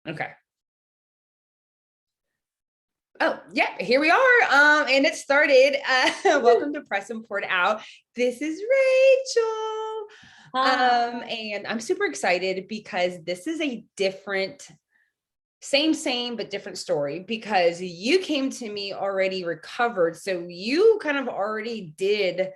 Okay. Oh, yeah, here we are. And it started. Welcome to Press and Port Out. This is Rachel. And I'm super excited because this is a different, same, but different story because you came to me already recovered. So you kind of already did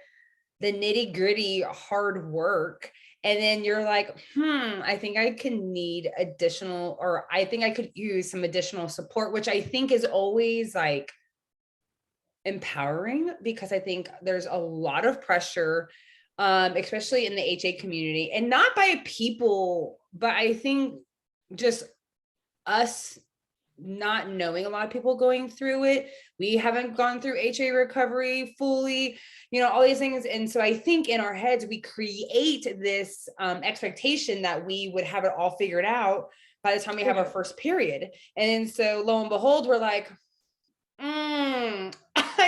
the nitty gritty hard work. And then you're like, I think I can need additional, or I think I could use some additional support, which I think is always like empowering because I think there's a lot of pressure, especially in the HA community, and not by people, but I think just us not knowing a lot of people going through it. We haven't gone through HA recovery fully, all these things. And so I think in our heads, we create this expectation that we would have it all figured out by the time we have our first period. And so lo and behold, we're like, I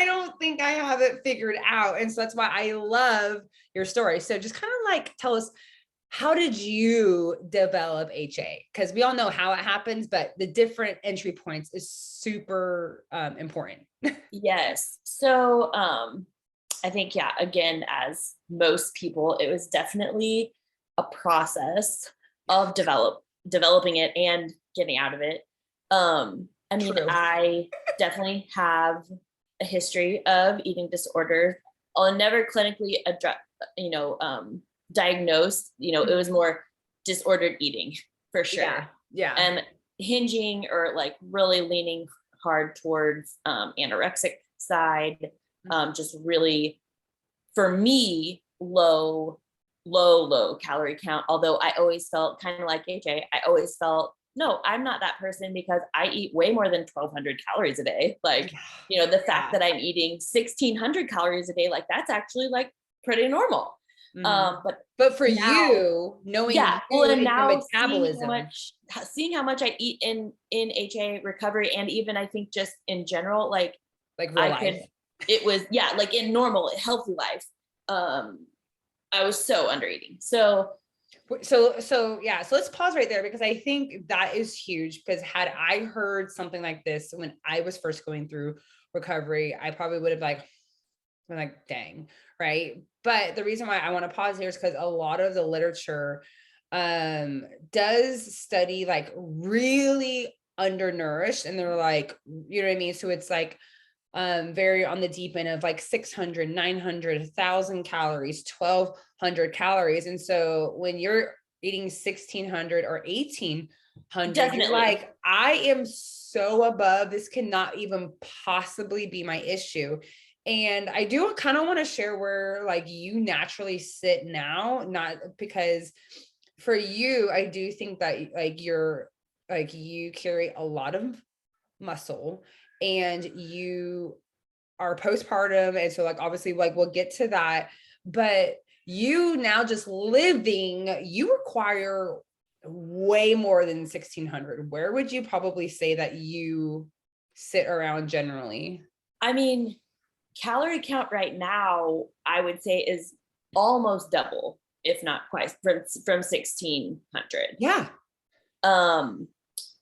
don't think I have it figured out. And so that's why I love your story. So just kind of like tell us, how did you develop HA? Because we all know how it happens, but the different entry points is super important. Yes. So I think, yeah, again, as most people, it was definitely a process of developing it and getting out of it. I mean, True. I definitely have a history of eating disorder. I'll never clinically address, diagnosed, it was more disordered eating for sure. Yeah. And hinging or like really leaning hard towards anorexic side, just really, for me, low calorie count. Although I always felt kind of like AJ, I always felt, no, I'm not that person because I eat way more than 1,200 calories a day. Like, the fact that I'm eating 1,600 calories a day, like that's actually like pretty normal. But for now, you knowing, and now metabolism, seeing how much I eat in HA recovery, and even I think just in general, like real life, it was like in normal healthy life, I was so under eating. So let's pause right there because I think that is huge, because had I heard something like this when I was first going through recovery, I probably would have been like, dang, right? But the reason why I want to pause here is because a lot of the literature does study like really undernourished, and they're like, you know what I mean? So it's like very on the deep end of like 600, 900, 1,000 calories, 1,200 calories. And so when you're eating 1,600 or 1,800, you're like, I am so above, this cannot even possibly be my issue. And I do kind of want to share where like you naturally sit now, not because for you, I do think that like you carry a lot of muscle and you are postpartum. And so like, obviously like we'll get to that, but you now just living, you require way more than 1,600. Where would you probably say that you sit around generally? I mean, calorie count right now, I would say is almost double, if not quite, from 1,600. Yeah.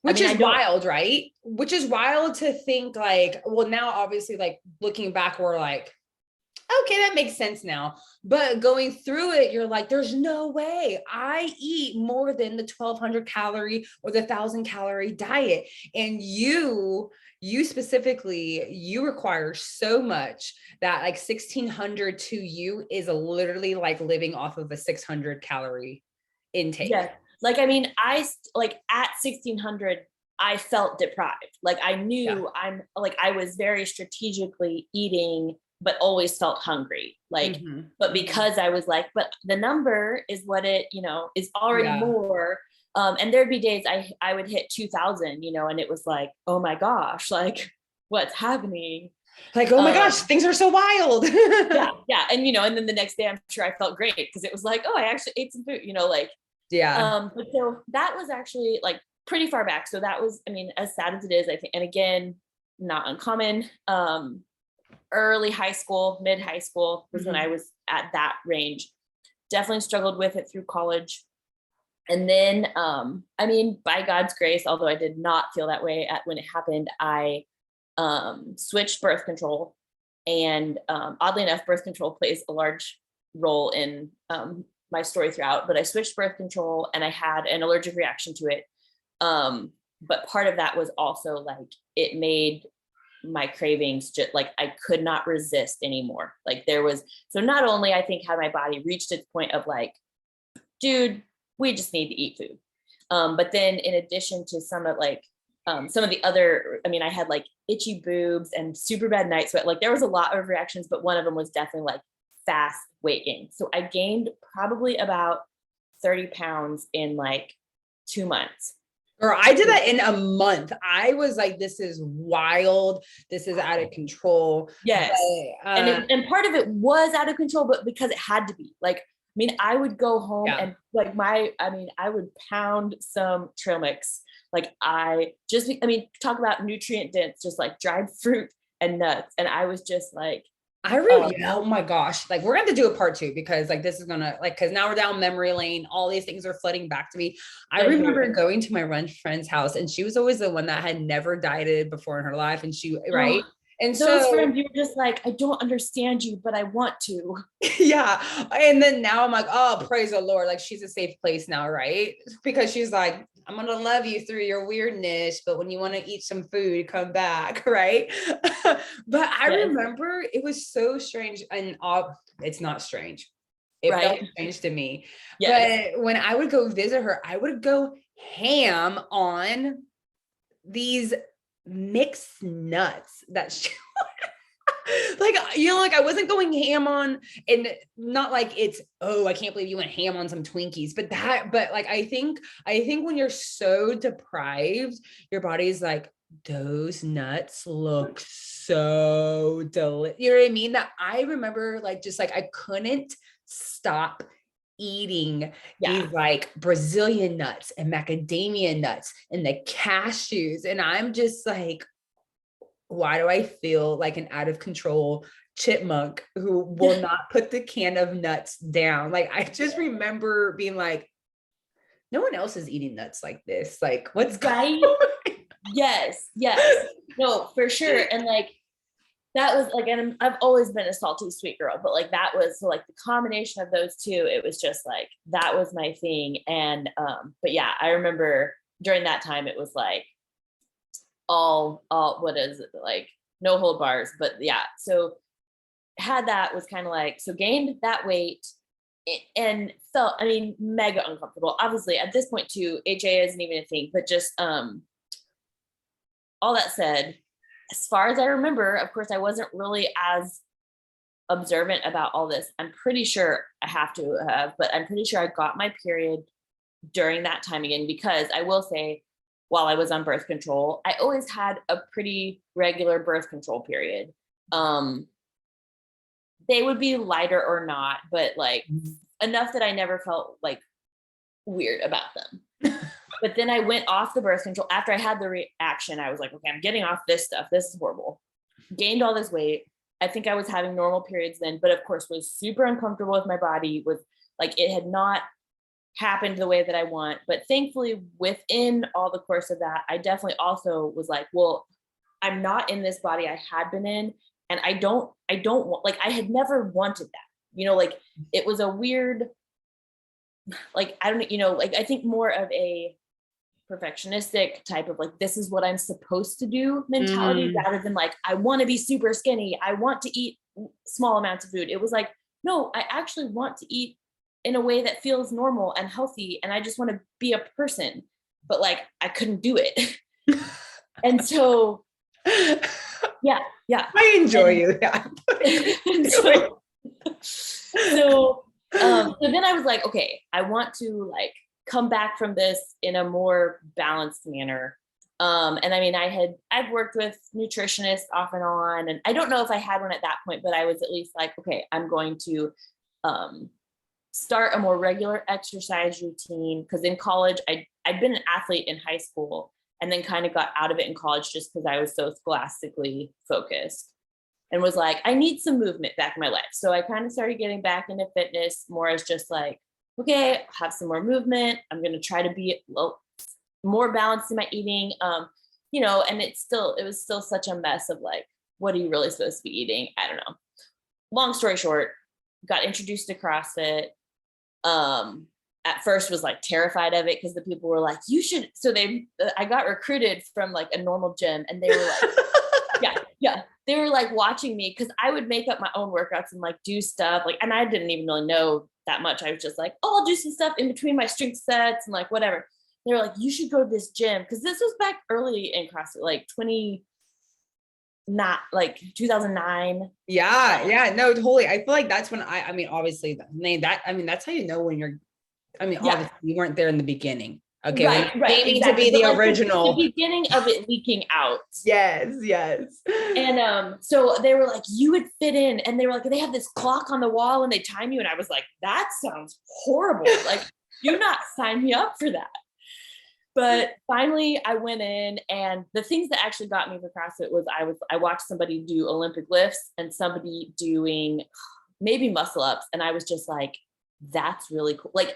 Which is wild, right? Which is wild to think like, well, now obviously like looking back, we're like, okay, that makes sense now. But going through it, you're like, there's no way I eat more than the 1,200 calorie or the 1,000 calorie diet. And you specifically, you require so much that like 1,600 to you is literally like living off of a 600 calorie intake. Yeah. Like, I mean, I like at 1,600, I felt deprived. Like I knew I was very strategically eating, but always felt hungry. Like, but because I was like, but the number is what it, is already more. And there'd be days I would hit 2,000, and it was like, oh my gosh, like what's happening? Like, oh my gosh, things are so wild. Yeah. And, and then the next day I'm sure I felt great because it was like, oh, I actually ate some food, but so that was actually like pretty far back. So that was, I mean, as sad as it is, I think, and again, not uncommon, early high school, mid high school was when I was at that range. Definitely struggled with it through college. And then, I mean, by God's grace, although I did not feel that way when it happened, I switched birth control. And oddly enough, birth control plays a large role in my story throughout, but I switched birth control and I had an allergic reaction to it. But part of that was also like, it made my cravings just like, I could not resist anymore. Like there was, so not only I think had my body reached its point of like, dude, we just need to eat food. But then in addition to some of the other, I mean, I had like itchy boobs and super bad night sweat. Like there was a lot of reactions, but one of them was definitely like fast weight gain. So I gained probably about 30 pounds in like 2 months. Or I did that in a month. I was like, this is wild. This is out of control. Yes. But, and part of it was out of control, but because it had to be. Like, I mean, I would go home and like I would pound some trail mix. Like talk about nutrient dense, just like dried fruit and nuts. And I was just like, oh my gosh, like we're going to do a part 2 because like this is gonna like, because now we're down memory lane, all these things are flooding back to me. I remember going to my friend's house and she was always the one that had never dieted before in her life, and she right. And those friends, you were just like, I don't understand you, but I want to. Yeah. And then now I'm like, oh, praise the Lord. Like she's a safe place now, right? Because she's like, I'm going to love you through your weirdness, but when you want to eat some food, come back, right? But I remember it was so strange, and it's not strange. It felt strange to me. But when I would go visit her, I would go ham on these mixed nuts that she like, you know, like I wasn't going ham on, and not like it's, oh, I can't believe you went ham on some Twinkies, but like, I think when you're so deprived, your body's like, those nuts look so delicious. You know what I mean? That I remember like, just like, I couldn't stop eating these like Brazilian nuts and macadamia nuts and the cashews. And I'm just like, why do I feel like an out of control chipmunk who will not put the can of nuts down? Like, I just remember being like, no one else is eating nuts like this. Like, what's going on? Yes. No, for sure. And like, that was like, and I've always been a salty sweet girl, but like, that was like the combination of those two. It was just like, that was my thing. And, but yeah, I remember during that time, it was like, all what is it, like no hold bars, but yeah, so had that, was kind of like, so gained that weight and felt, I mean, mega uncomfortable. Obviously at this point too, HA isn't even a thing, but just all that said, as far as I remember, of course I wasn't really as observant about all this. I'm pretty sure I have to have, but I'm pretty sure I got my period during that time again, because I will say, while I was on birth control, I always had a pretty regular birth control period. They would be lighter or not, but like enough that I never felt like weird about them. But then I went off the birth control after I had the reaction. I was like, okay, I'm getting off this stuff. This is horrible. Gained all this weight. I think I was having normal periods then, but of course was super uncomfortable with my body. Was like, it had not happened the way that I want. But thankfully within all the course of that, I definitely also was like, well, I'm not in this body I had been in. And I don't want, like, I had never wanted that, you know, like it was a weird, like, I don't, you know, like, I think more of a perfectionistic type of like, this is what I'm supposed to do mentality, rather than like, I want to be super skinny. I want to eat small amounts of food. It was like, no, I actually want to eat in a way that feels normal and healthy. And I just want to be a person, but like, I couldn't do it. And so, yeah. I enjoy you. Yeah. So then I was like, okay, I want to like come back from this in a more balanced manner. And I mean, I've worked with nutritionists off and on, and I don't know if I had one at that point, but I was at least like, okay, I'm going to, start a more regular exercise routine. Because in college, I'd been an athlete in high school, and then kind of got out of it in college just because I was so scholastically focused, and was like, I need some movement back in my life. So I kind of started getting back into fitness more as just like okay, have some more movement. I'm going to try to be more balanced in my eating. You know, and it was still such a mess of like, what are you really supposed to be eating? I don't know. Long story short, got introduced to CrossFit. At first was like terrified of it because the people were like, you should. So I got recruited from like a normal gym, and they were like, yeah. They were like watching me because I would make up my own workouts and like do stuff like, and I didn't even really know that much. I was just like, oh, I'll do some stuff in between my strength sets and like whatever. They were like, you should go to this gym, because this was back early in CrossFit, like 2009. Yeah, no, totally. I feel like that's when I mean, obviously that's how you know when you're, obviously you weren't there in the beginning. Okay. Right. Aiming Exactly. to be the But, like, original. the beginning of it leaking out. Yes. And so they were like, you would fit in. And they were like, they have this clock on the wall and they time you. And I was like, that sounds horrible. Like, do not sign me up for that. But finally I went in, and the things that actually got me for CrossFit was I watched somebody do Olympic lifts and somebody doing maybe muscle ups. And I was just like, that's really cool. Like,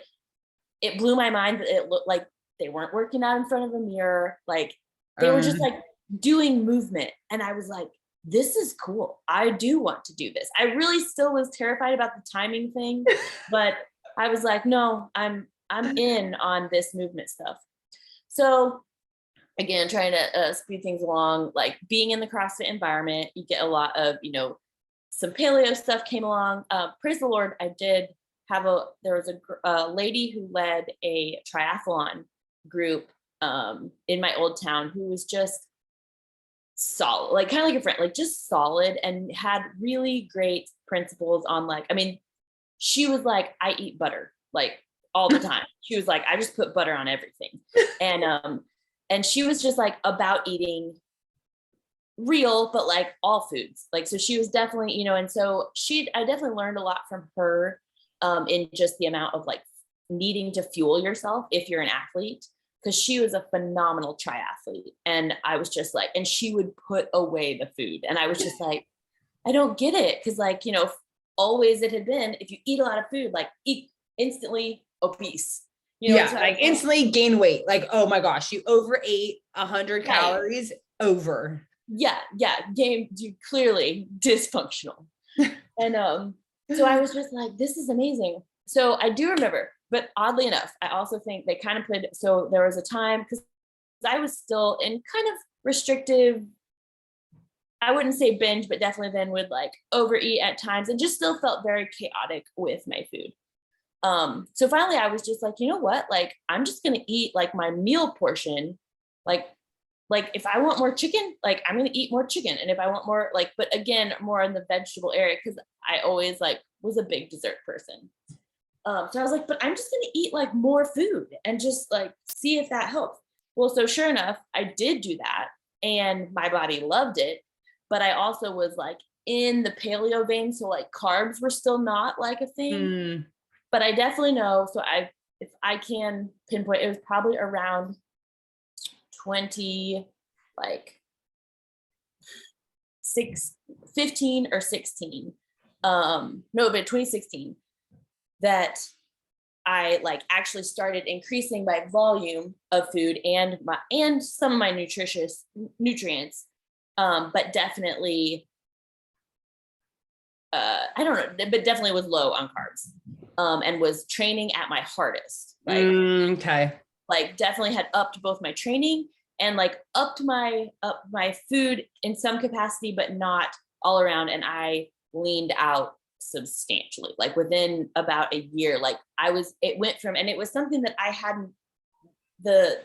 it blew my mind that it looked like they weren't working out in front of a mirror. Like, they were just like doing movement. And I was like, this is cool. I do want to do this. I really still was terrified about the timing thing, but I was like, no, I'm in on this movement stuff. So again, trying to speed things along, like being in the CrossFit environment, you get a lot of, some paleo stuff came along. Praise the Lord, I did have there was a lady who led a triathlon group in my old town, who was just solid, like kind of like a friend, like just solid, and had really great principles on like, I mean, she was like, I eat butter, like all the time. She was like, I just put butter on everything. And she was just like about eating real, but like all foods. Like, so she was definitely, and so I definitely learned a lot from her in just the amount of like needing to fuel yourself if you're an athlete, because she was a phenomenal triathlete. And I was just like, and she would put away the food. And I was just like, I don't get it. Cause like, always it had been, if you eat a lot of food, like eat instantly obese. Like instantly gain weight. Like, oh my gosh, you overate 100 calories over. Yeah. You clearly dysfunctional. And so I was just like, this is amazing. So I do remember, but oddly enough, I also think they kind of played. So there was a time, because I was still in kind of restrictive, I wouldn't say binge, but definitely then would like overeat at times, and just still felt very chaotic with my food. So finally I was just like, you know what? Like, I'm just going to eat like my meal portion. Like if I want more chicken, like I'm going to eat more chicken. And if I want more, like, but again, more in the vegetable area, because I always like was a big dessert person. So I was like, but I'm just going to eat like more food and just like see if that helps. Well, so sure enough, I did do that, and my body loved it. But I also was like in the paleo vein. So like carbs were still not like a thing. But I definitely know. So if I can pinpoint, it was probably around 15 or 16. No, but 2016, that I like actually started increasing my volume of food and some of my nutrients. But definitely, I don't know, but definitely was low on carbs. And was training at my hardest. Like definitely had upped both my training and like upped my food in some capacity, but not all around. And I leaned out substantially, like within about a year. Like it went from, and it was something that I hadn't, the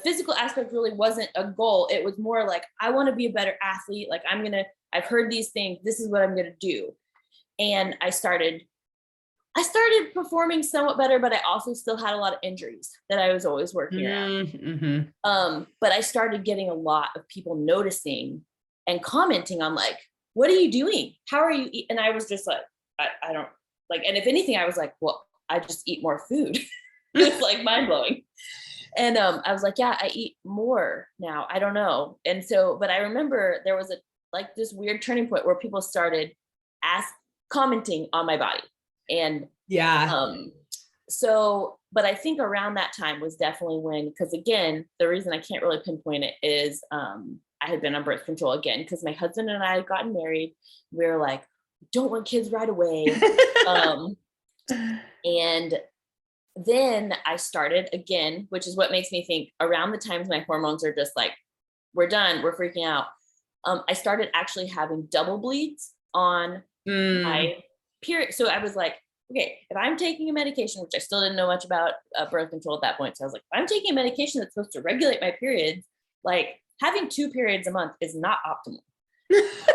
physical aspect really wasn't a goal. It was more like, I want to be a better athlete. Like I've heard these things. This is what I'm going to do. And I started performing somewhat better, but I also still had a lot of injuries that I was always working around. But I started getting a lot of people noticing and commenting on like, what are you doing? How are you eating? And I was just like, I don't like, and if anything, I was like, well, I just eat more food. It's like mind blowing. And I was like, yeah, I eat more now. I don't know. And so, but I remember there was this weird turning point where people started commenting on my body. And so, but I think around that time was definitely when, because again, the reason I can't really pinpoint it is I had been on birth control again, because my husband and I had gotten married. We were like, don't want kids right away. And then I started again, which is what makes me think around the times my hormones are just like, we're done, we're freaking out. I started actually having double bleeds on my period. So I was like, okay, if I'm taking a medication, which I still didn't know much about birth control at that point. So I was like, if I'm taking a medication that's supposed to regulate my periods, like having 2 periods a month is not optimal.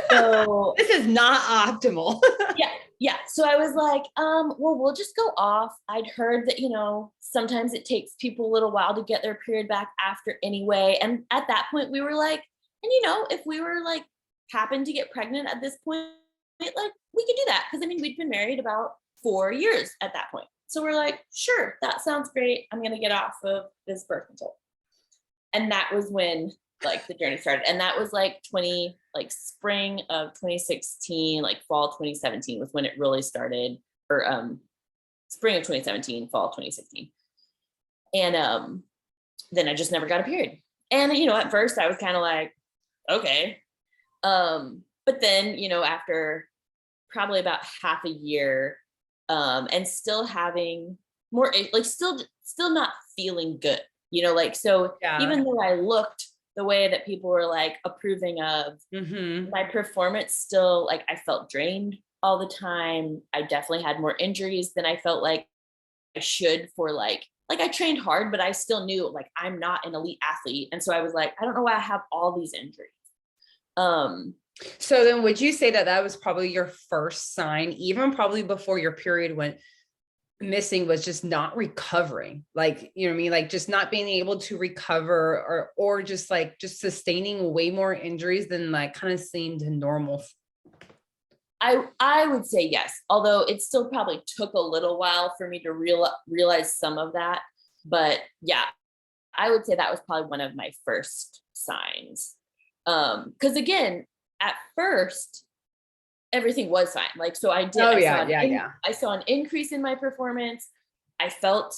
So this is not optimal. yeah. So I was like, well, we'll just go off. I'd heard that, sometimes it takes people a little while to get their period back after anyway. And at that point we were like, and if we were like, happened to get pregnant at this point, like we could do that. Cause I mean, we'd been married about 4 years at that point. So we're like, sure, that sounds great. I'm going to get off of this birth control. And that was when like the journey started. And that was like spring of 2016, like fall 2017 was when it really started, or spring of 2017, fall 2016. And then I just never got a period. And, at first I was kind of like, okay. But then, after probably about half a year, and still having more, like still not feeling good, so even though I looked the way that people were like approving of, my performance still, like I felt drained all the time. I definitely had more injuries than I felt like I should for like I trained hard, but I still knew like I'm not an elite athlete. And so I was like, I don't know why I have all these injuries. So then would you say that was probably your first sign, even probably before your period went missing, was just not recovering? Like, you know what I mean? Like just not being able to recover, or just sustaining way more injuries than like kind of seemed normal. I would say yes, although it still probably took a little while for me to realize some of that. But yeah, I would say that was probably one of my first signs. Because again, at first, everything was fine. Like, so I did. I saw an increase in my performance. I felt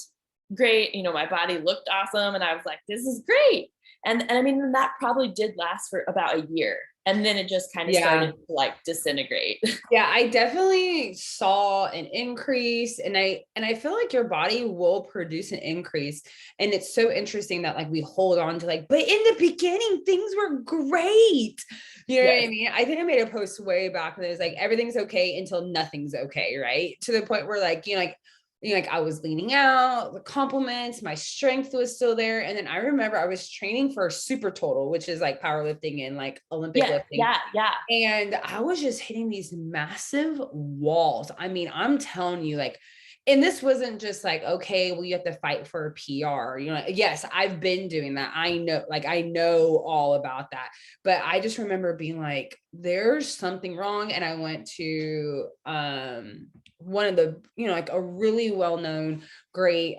great. My body looked awesome, and I was like, "This is great." And I mean, that probably did last for about a year, and then it just kind of started to like disintegrate. Yeah, I definitely saw an increase, and I feel like your body will produce an increase. And it's so interesting that like we hold on to like, but in the beginning things were great. You know what I mean? I think I made a post way back when it was like everything's okay until nothing's okay, right? To the point where like, like I was leaning out, the compliments, my strength was still there. And then I remember I was training for super total, which is like powerlifting and like Olympic lifting. Yeah. And I was just hitting these massive walls. I mean, I'm telling you, like, and this wasn't just like, okay, well, you have to fight for a PR. Yes, I've been doing that. I know all about that. But I just remember being like, there's something wrong. And I went to one of the, like a really well-known, great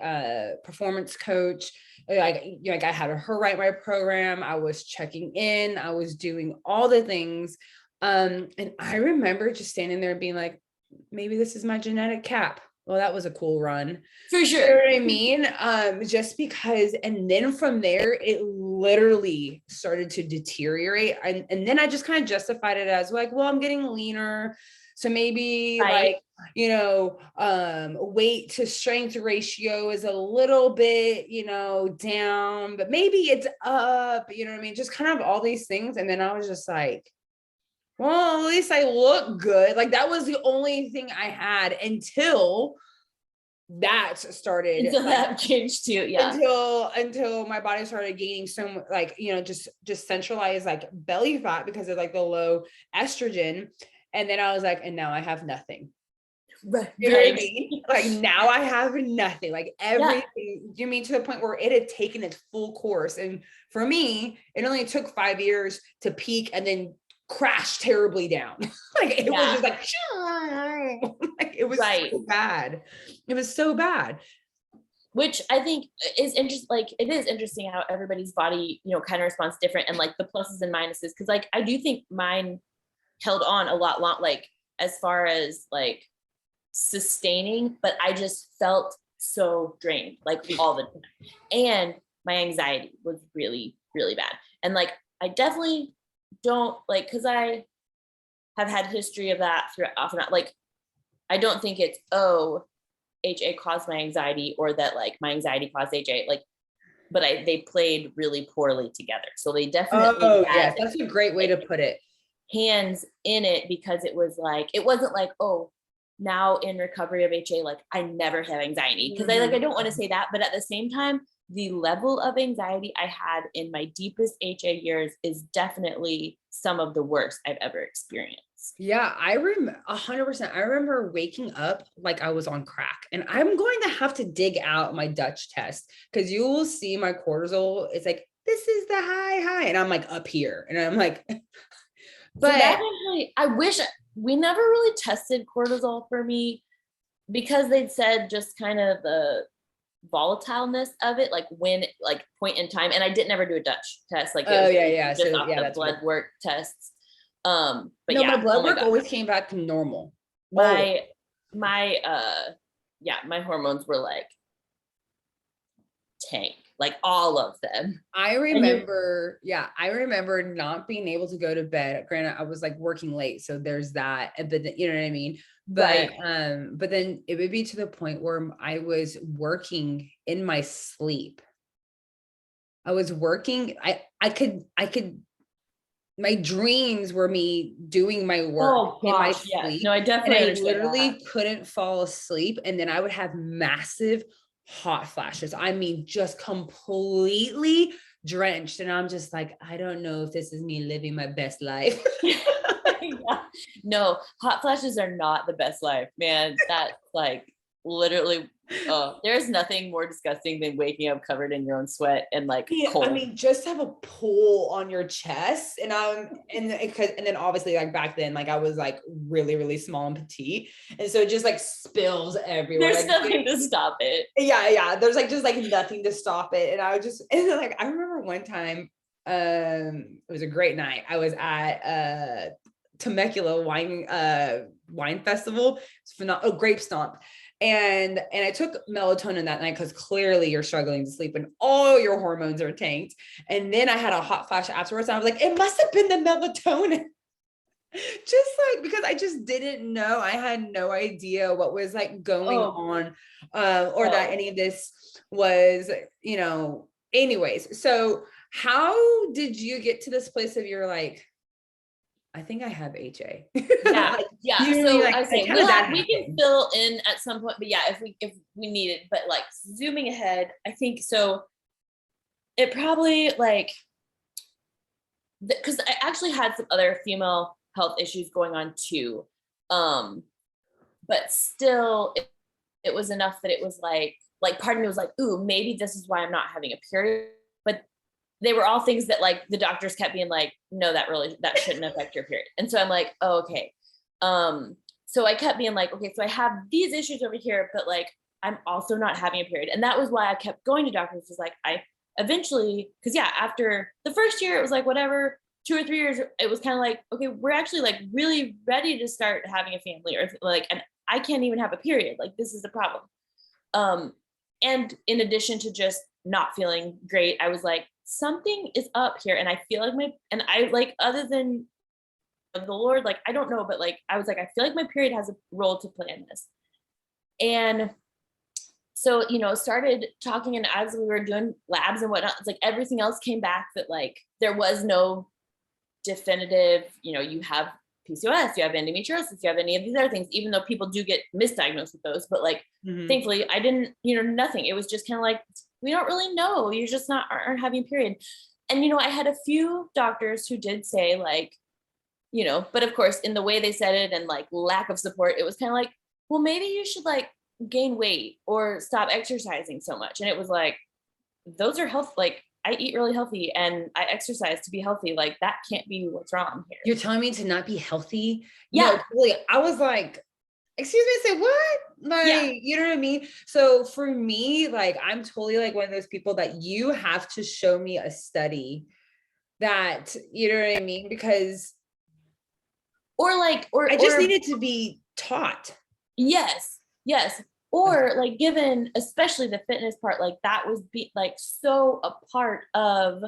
performance coach. I had her write my program. I was checking in. I was doing all the things. And I remember just standing there and being like, maybe this is my genetic cap. Well, that was a cool run. For sure. You know what I mean? Just because, and then from there, it literally started to deteriorate. And then I just kind of justified it as like, well, I'm getting leaner. So maybe weight to strength ratio is a little bit, down, but maybe it's up, you know what I mean? Just kind of all these things. And then I was just like, well, at least I look good. Like that was the only thing I had until that started. Until that changed too. Yeah. Until my body started gaining so like, just centralized like belly fat because of like the low estrogen. And then I was like, and now I have nothing. Right. You know what I mean? Like now I have nothing, like everything, you mean to the point where it had taken its full course. And for me, it only took 5 years to peak and then crash terribly down. Like it was just like it was so bad. It was so bad. Which I think is interesting. Like it is interesting how everybody's body, kind of responds different, and like the pluses and minuses. Cause like I do think mine held on a lot long, like as far as like sustaining, but I just felt so drained, like all the time. And my anxiety was really, really bad. And like, I definitely don't like, cause I have had history of that throughout off and on. Like, I don't think it's, oh, HA caused my anxiety or that like my anxiety caused HA. Like, but they played really poorly together. So they definitely yes, that's a great way to put it. Hands in it, because it was like, it wasn't like, oh, now in recovery of HA, like I never have anxiety. Cause I don't want to say that, but at the same time, the level of anxiety I had in my deepest HA years is definitely some of the worst I've ever experienced. Yeah, I remember 100%. I remember waking up like I was on crack, and I'm going to have to dig out my Dutch test because you will see my cortisol. It's like, this is the high, and I'm like up here, and I'm like, but so that actually, I wish we never really tested cortisol for me, because they'd said just kind of the volatileness of it, like when, like point in time. And I didn't ever do a Dutch test. Like, it was just off the blood work tests. But no, my blood work always came back normal. My hormones were like tank, like all of them. I remember not being able to go to bed. Granted, I was like working late, so there's that, but you know what I mean? But but then it would be to the point where I was working in my sleep. I was working, I could my dreams were me doing my work in my sleep. No, I definitely understand literally couldn't fall asleep. And then I would have massive hot flashes. I mean, just completely drenched. And I'm just like, I don't know if this is me living my best life. No, hot flashes are not the best life, man. That's like literally, there's nothing more disgusting than waking up covered in your own sweat and like cold. I mean, just have a pool on your chest, and and then obviously like back then, like I was like really, really small and petite, and so it just like spills everywhere. There's like, nothing to stop it. Yeah. There's like just like nothing to stop it, and I would just, and then like I remember one time, it was a great night. I was at Temecula wine festival. It's phenomenal. Grape Stomp. And I took melatonin that night because clearly you're struggling to sleep and all your hormones are tanked. And then I had a hot flash afterwards. And I was like, it must have been the melatonin. Just like, because I just didn't know. I had no idea what was like going on, or that any of this was, you know, anyways. So how did you get to this place of you're like, I think I have HA. Yeah. So like, I say we can fill in at some point, but yeah, if we need it, but like zooming ahead, I think so. It probably like, because I actually had some other female health issues going on too, but still, it was enough that it was like part of me was like, ooh, maybe this is why I'm not having a period. But they were all things that like the doctors kept being like, no, that shouldn't affect your period. And so I'm like, oh, okay. So I kept being like, okay, so I have these issues over here, but like, I'm also not having a period. And that was why I kept going to doctors. Was like, I eventually, cause yeah, after the first year, it was like, whatever, 2 or 3 years, it was kind of like, okay, we're actually like really ready to start having a family, or like, and I can't even have a period. Like, this is the problem. And in addition to just not feeling great, I was like, something is up here. And I feel like other than the Lord, like, I don't know, but like, I was like, I feel like my period has a role to play in this. And so, you know, started talking, and as we were doing labs and whatnot, it's like everything else came back that like, there was no definitive, you know, you have PCOS, you have endometriosis, you have any of these other things, even though people do get misdiagnosed with those. But like, thankfully I didn't, you know, nothing. It was just kind of like, we don't really know. You're just aren't having a period. And, you know, I had a few doctors who did say like, you know, but of course in the way they said it and like lack of support, it was kind of like, well, maybe you should like gain weight or stop exercising so much. And it was like, those are health, like I eat really healthy and I exercise to be healthy. Like that can't be what's wrong here. You're telling me to not be healthy? Yeah. No, totally. I was like, excuse me, say what? Like, you know what I mean? So for me, like, I'm totally like one of those people that you have to show me a study that, you know what I mean? Because or I just needed to be taught. Yes. or like given especially the fitness part, like that was like so a part of,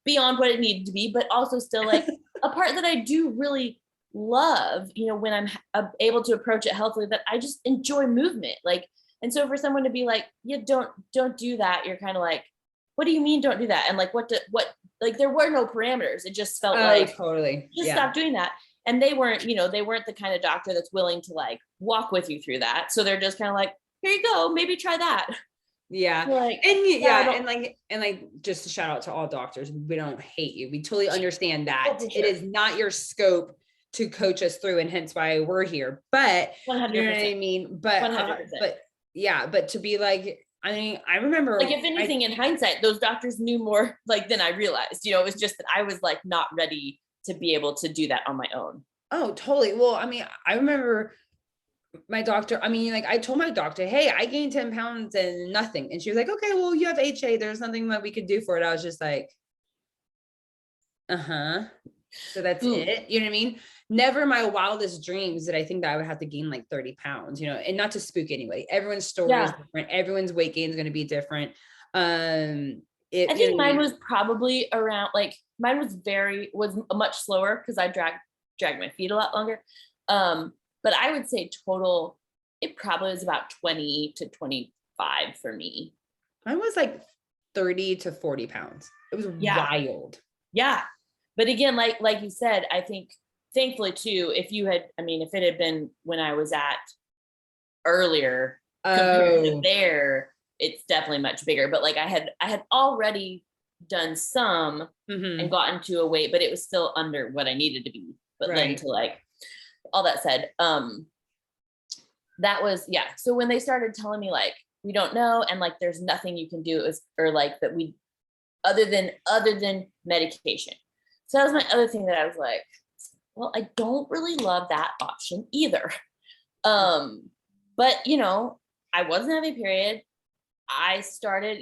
beyond what it needed to be, but also still like a part that I do really love, when I'm able to approach it healthily, that I just enjoy movement. Like, and so for someone to be like, yeah, don't do that, you're kind of like, what do you mean don't do that? And like, what like there were no parameters. It just felt like totally just stop doing that. And they weren't the kind of doctor that's willing to like walk with you through that. So they're just kind of like, here you go, maybe try that. Yeah. Like, and like just a shout out to all doctors. We don't hate you. We totally understand that it is not your scope to coach us through, and hence why we're here. But 100%. you know what I mean? But to be like, I mean, I remember like if anything in hindsight, those doctors knew more like than I realized. It was just that I was like not ready to be able to do that on my own. Oh, totally. Well, I mean, I remember my doctor, I mean, like I told my doctor, hey, I gained 10 pounds and nothing. And she was like, okay, well, you have HA. There's nothing that we could do for it. I was just like, so that's it. You know what I mean? Never in my wildest dreams did I think that I would have to gain like 30 pounds, and not to spook anybody. Everyone's story is different. Everyone's weight gain is going to be different. I think mine was probably around, like mine was much slower because I dragged my feet a lot longer. But I would say total, it probably was about 20 to 25 for me. Mine was like 30 to 40 pounds. It was wild. Yeah. But again, like you said, I think thankfully too, if it had been when I was at earlier compared to there, it's definitely much bigger. But like I had already done some and gotten to a weight, but it was still under what I needed to be. But then to like, all that said, that was, so when they started telling me like, we don't know, and like there's nothing you can do, or like that we other than medication. So that was my other thing that I was like, well, I don't really love that option either. But I wasn't having a period. I started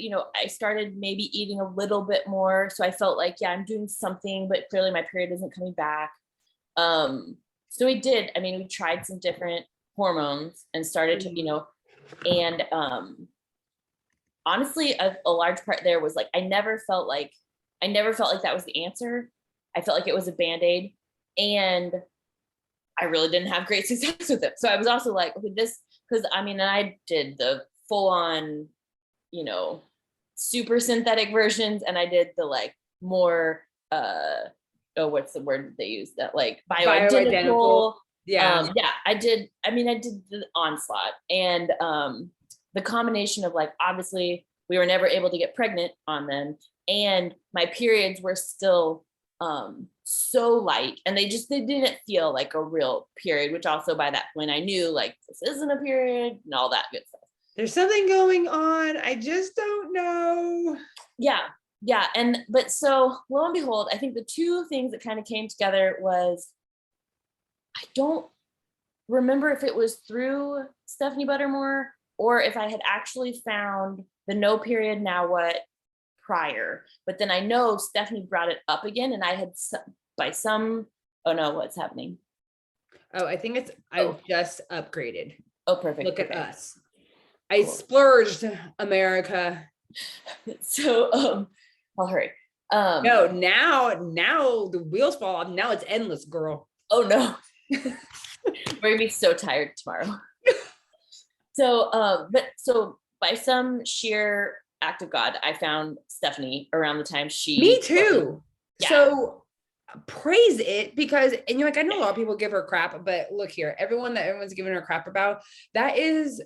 maybe eating a little bit more, so I felt like I'm doing something, but clearly my period isn't coming back. So we tried some different hormones and started to, and honestly, a large part there was like, I never felt like that was the answer. I felt like it was a Band-Aid, and I really didn't have great success with it. So I was also like, okay, because I did the full on, super synthetic versions, and I did the like more, what's the word they use, that like bioidentical. I did the onslaught, and the combination of like, obviously we were never able to get pregnant on them, and my periods were still so light, and they didn't feel like a real period, which also by that point I knew like this isn't a period and all that good stuff. There's something going on, I just don't know. But so lo and behold, I think the two things that kind of came together was, I don't remember if it was through Stephanie Buttermore or if I had actually found the No Period Now What prior, but then I know Stephanie brought it up again, and I had what's happening? I think it's I've just upgraded. Oh, perfect. Look at us. I splurged, America. So I'll hurry. No, now the wheels fall off. Now it's endless, girl. Oh no. We're gonna be so tired tomorrow. So by some sheer act of God, I found Stephanie around the time she. Me too. So praise it, because, and you're like, I know a lot of people give her crap, but look here, everyone's giving her crap about, that is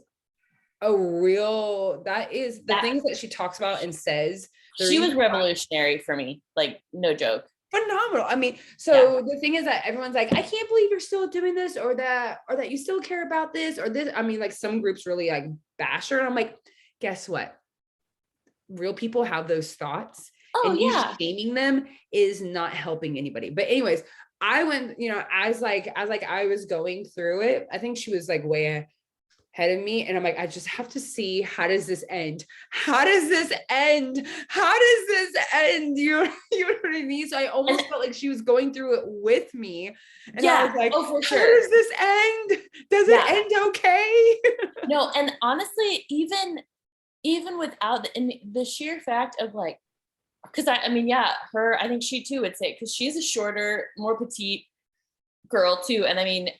the things that she talks about and says. She was revolutionary for me, like no joke. Phenomenal. I mean, the thing is that everyone's like, I can't believe you're still doing this, or that you still care about this or this. I mean, like some groups really like bash her, and I'm like, guess what? Real people have those thoughts, and you shaming them is not helping anybody. But anyways, I went, as I was going through it, I think she was like way of me. And I'm like, I just have to see, how does this end? How does this end? How does this end? You know what I mean? So I almost felt like she was going through it with me. And I was like, for how sure. does this end? Does it end okay? No, and honestly, even without the sheer fact of like, because I mean, her, I think she too would say, because she's a shorter, more petite girl too. And I mean,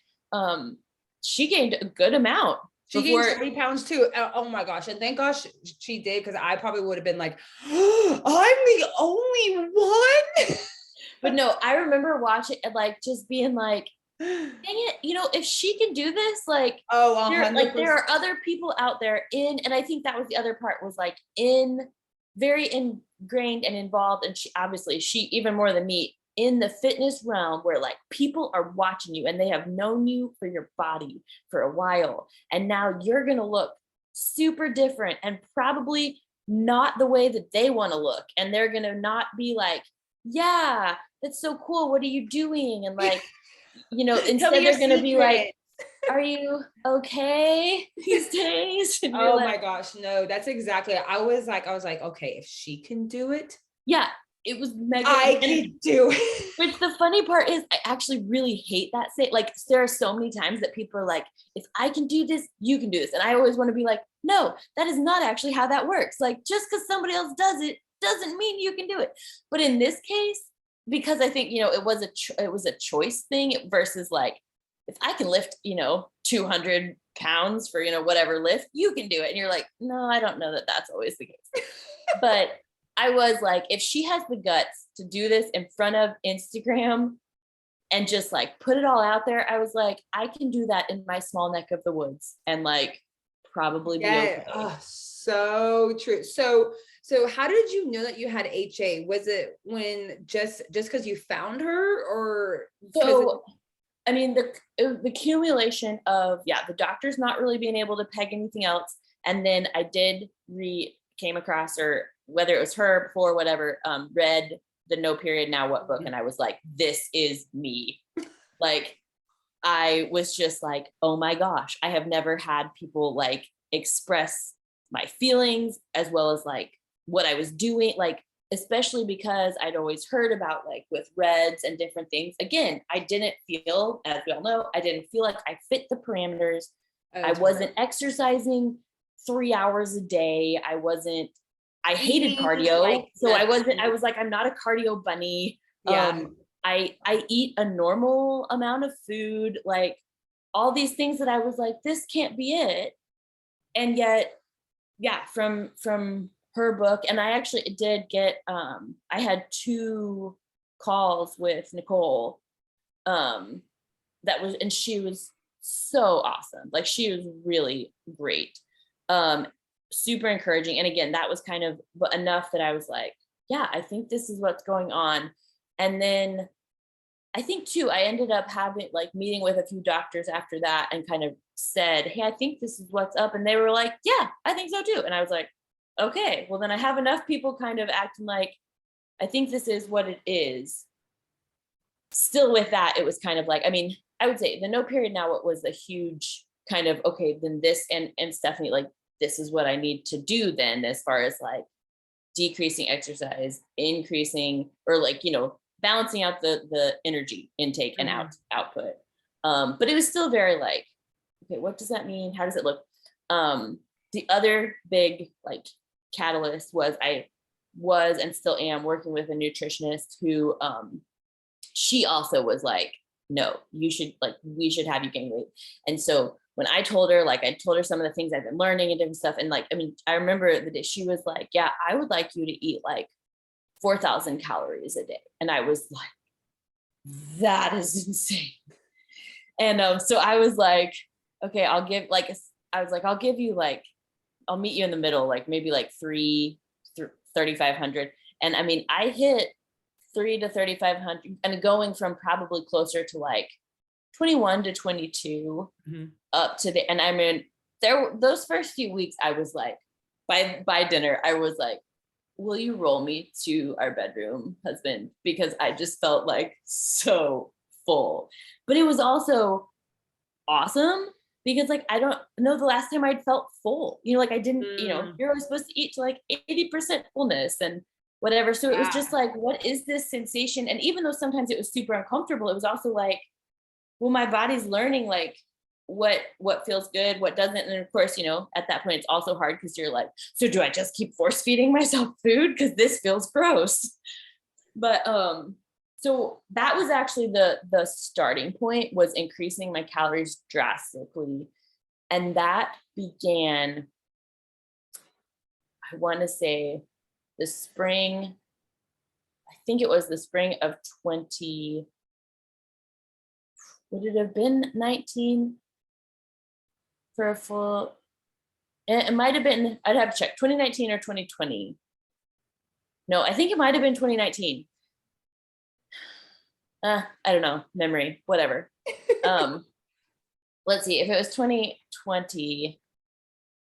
she gained a good amount. She gained 30 pounds too. Oh my gosh. And thank gosh she did, because I probably would have been like, oh, I'm the only one. But no, I remember watching and like just being like, dang it, if she can do this, like, there are other people out there and I think that was the other part, was like very ingrained and involved. And she even more than me in the fitness realm, where like people are watching you and they have known you for your body for a while. And now you're going to look super different and probably not the way that they want to look. And they're going to not be like, yeah, that's so cool. What are you doing? And like, instead they're going to be like, are you okay these days? Oh my gosh, no, that's exactly. I was like, okay, if she can do it. Yeah, it was mega. I can do it. Which the funny part is, I actually really hate that say. Like, there are so many times that people are like, if I can do this, you can do this. And I always want to be like, no, that is not actually how that works. Like, just because somebody else does it doesn't mean you can do it. But in this case, because I think, it was a choice thing versus like, if I can lift, 200 pounds for, whatever lift, you can do it. And you're like, no, I don't know that that's always the case. But I was like, if she has the guts to do this in front of Instagram and just like put it all out there, I was like, I can do that in my small neck of the woods and like probably be okay. Oh, so true. So how did you know that you had HA? Was it when just because you found her, or? So, I mean, the accumulation of, the doctors not really being able to peg anything else. And then I came across, or whether it was her before, whatever, read the No Period Now What book. And I was like, this is me. Like, I was just like, oh my gosh, I have never had people like express my feelings as well as like what I was doing, like, especially because I'd always heard about like with RED-S and different things. Again, I didn't feel, as we all know, I didn't feel like I fit the parameters. I wasn't exercising 3 hours a day. I hated cardio. Like, so I was like, I'm not a cardio bunny. Yeah. I eat a normal amount of food, like all these things that I was like, this can't be it. And yet, from her book, and I actually did get, I had 2 calls with Nicole, and she was so awesome. Like, she was really great, super encouraging. And again, that was kind of enough that I was like, I think this is what's going on. And then I think too, I ended up meeting with a few doctors after that and kind of said, hey, I think this is what's up. And they were like, yeah, I think so too. And I was like, okay, well then I have enough people kind of acting like, I think this is what it is. Still with that, it was kind of like, I mean, I would say the No Period Now What was a huge kind of, okay, then this and Stephanie, like, this is what I need to do then, as far as like decreasing exercise, increasing, or like, balancing out the energy intake and output. But it was still very like, okay, what does that mean? How does it look? The other big like catalyst was I was and still am working with a nutritionist who she also was like, no, we should have you gain weight. And so when I told her some of the things I've been learning and different stuff, and like, I mean, I remember the day she was like, yeah, I would like you to eat like 4,000 calories a day. And I was like, that is insane. And so I was like, okay, I'll give you like, I'll meet you in the middle, like maybe like 3,500. And I mean, I hit 3,000 to 3,500 and going from probably closer to like 21 to 22 up to and I mean, those first few weeks, I was like, by dinner, I was like, will you roll me to our bedroom, husband? Because I just felt like so full. But it was also awesome because like, I don't know the last time I'd felt full, you know, like I didn't, you know, you're always supposed to eat to like 80% fullness and whatever. So it was just like, what is this sensation? And even though sometimes it was super uncomfortable, it was also like, well, my body's learning like what feels good, what doesn't. And of course, you know, at that point it's also hard because you're like, so do I just keep force feeding myself food? Because this feels gross. But so that was actually the starting point, was increasing my calories drastically. And that began, I want to say the spring, I think it was the spring of 20, would it have been 19 for a full, it might have been, I'd have to check, 2019 or 2020. No, I think it might have been 2019. I don't know, memory, whatever. Let's see, if it was 2020,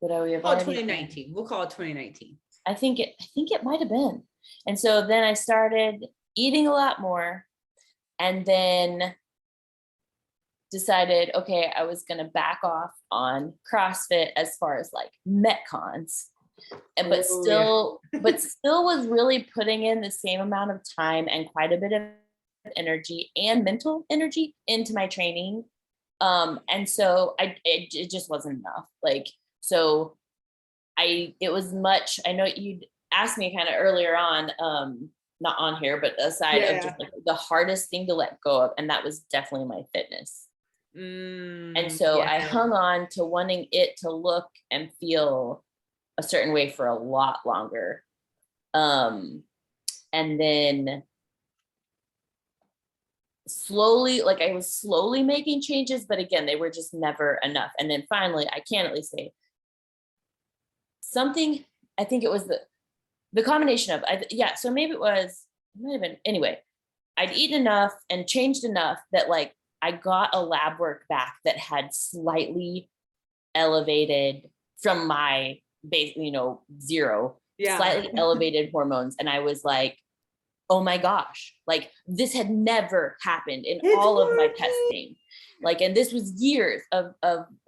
would I have already 2019. We'll call it 2019. I think it might have been. And so then I started eating a lot more, and then decided, okay, I was going to back off on CrossFit as far as like Metcons, but still was really putting in the same amount of time and quite a bit of energy and mental energy into my training. And so it just wasn't enough. Like, so it was much, I know you'd asked me kind of earlier on, not on here, but aside of just like the hardest thing to let go of. And that was definitely my fitness. And so I hung on to wanting it to look and feel a certain way for a lot longer. And then slowly, like I was slowly making changes, but again, they were just never enough. And then finally, I can at least say something, I think it was the combination of, so maybe it might have been, anyway, I'd eaten enough and changed enough that like I got a lab work back that had slightly elevated from my base, you know, zero, slightly elevated hormones. And I was like, oh my gosh, like this had never happened in all of my testing. Like, and this was years of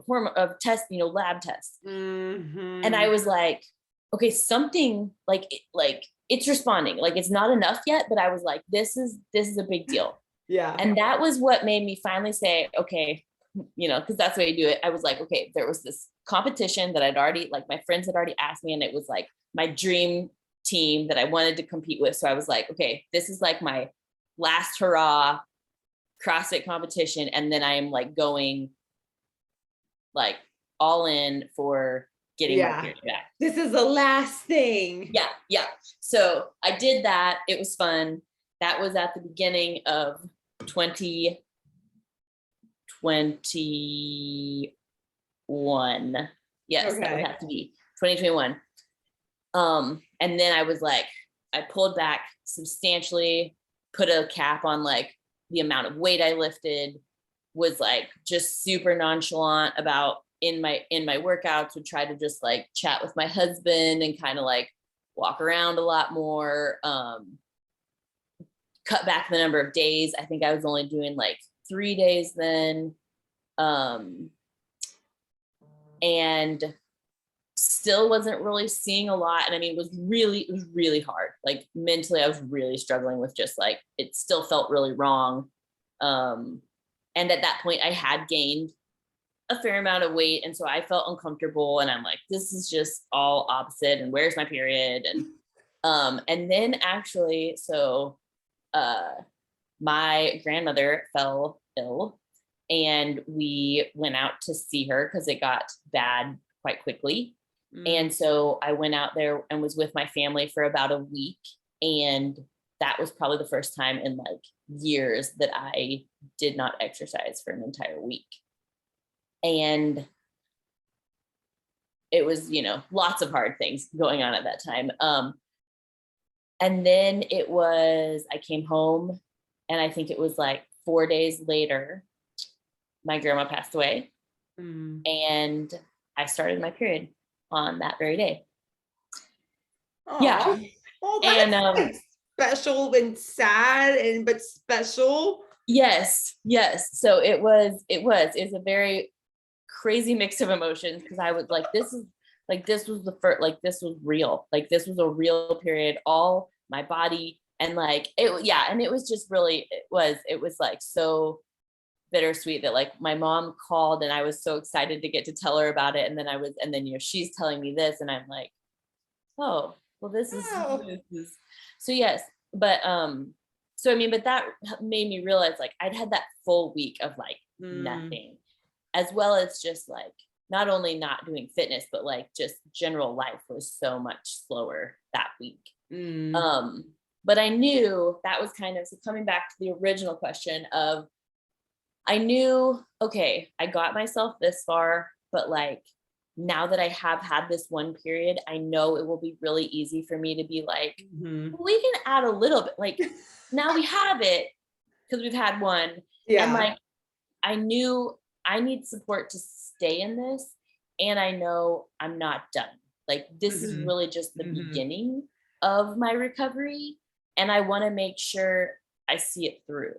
hormone of test, you know, lab tests. And I was like, okay, something like it's responding, like it's not enough yet, but I was like, this is a big deal. Yeah. And that was what made me finally say, okay, you know, because that's the way you do it. I was like, okay, there was this competition that I'd already, like my friends had already asked me, and it was like my dream team that I wanted to compete with. So I was like, okay, this is like my last hurrah CrossFit competition. And then I am like going like all in for getting my period back. This is the last thing. Yeah. So I did that. It was fun. That was at the beginning of 2021. Yes, that would have to be 2021. And then I was like, I pulled back substantially, put a cap on like the amount of weight I lifted, was like just super nonchalant about in my workouts, would try to just like chat with my husband and kind of like walk around a lot more, cut back the number of days. I think I was only doing like 3 days then. And still wasn't really seeing a lot. And I mean, it was really hard. Like mentally, I was really struggling with just like, it still felt really wrong. And at that point I had gained a fair amount of weight. And so I felt uncomfortable, and I'm like, this is just all opposite. And where's my period? And then actually, so, my grandmother fell ill, and we went out to see her because it got bad quite quickly. And so I went out there and was with my family for about a week. And that was probably the first time in like years that I did not exercise for an entire week. And it was, you know, lots of hard things going on at that time. And then I came home, and I think it was like 4 days later, my grandma passed away. And I started my period on that very day. Aww. Yeah. Well, that's special and sad, but special. Yes. So it was a very crazy mix of emotions because I was like, this was the first, like, this was real. Like, this was a real period, all my body. And like, and it was just really, it was like so bittersweet that like my mom called and I was so excited to get to tell her about it. And then, she's telling me this and I'm like, oh, well, this is, so yes. But, so, I mean, but that made me realize like I'd had that full week of like nothing, as well as just like, not only not doing fitness, but like just general life was so much slower that week. But I knew that was kind of, so coming back to the original question of, I knew, okay, I got myself this far, but like, now that I have had this one period, I know it will be really easy for me to be like, we can add a little bit, like now we have it because we've had one. And like, I knew I need support to stay in this. And I know I'm not done. Like, this is really just the beginning of my recovery. And I want to make sure I see it through.